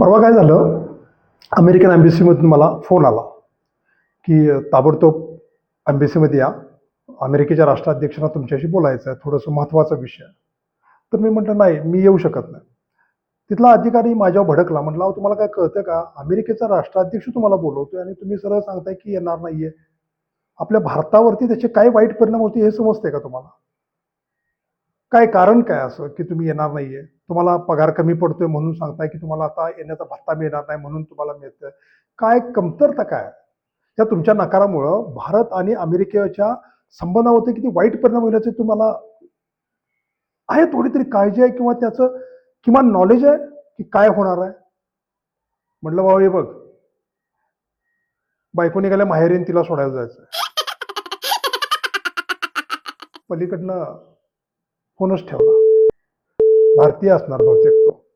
परवा काय झालं, अमेरिकन एम्बसीमधून मला फोन आला, की ताबडतोब एम्बसीमध्ये या. अमेरिकेच्या राष्ट्राध्यक्षांना तुमच्याशी बोलायचं आहे, थोडंसं महत्त्वाचा विषय आहे. तर मी म्हटलं, "नाही, मी येऊ शकत नाही." तिथला अधिकारी माझ्यावर भडकला. म्हटलं, "अहो, तुम्हाला काय कळतं का? अमेरिकेचा राष्ट्राध्यक्ष तुम्हाला बोलवतोय आणि तुम्ही सरळ सांगताय की येणार नाहीये. आपल्या भारतावरती त्याचे काय वाईट परिणाम होतील हे समजतंय का तुम्हाला? काय कारण काय असं, की तुम्ही येणार नाहीये? तुम्हाला पगार कमी पडतोय म्हणून सांगताय, की तुम्हाला आता येण्याचा भत्ता मिळणार नाही म्हणून तुम्हाला मिळतंय. काय कमतरता काय? या तुमच्या नकारामुळं भारत आणि अमेरिकेच्या संबंधावरती किती वाईट परिणाम होईल याची तुम्हाला आहे थोडी तरी काळजी आहे किंवा त्याचं किमान नॉलेज आहे, की काय होणार आहे?" म्हटलं, "भाऊ हे बघ, बायको निघाल्या माहेरी आणि तिला सोडायला जायचंय." पलीकडनं फोनच ठेवला. भारतीय असणार बहुतेक तो.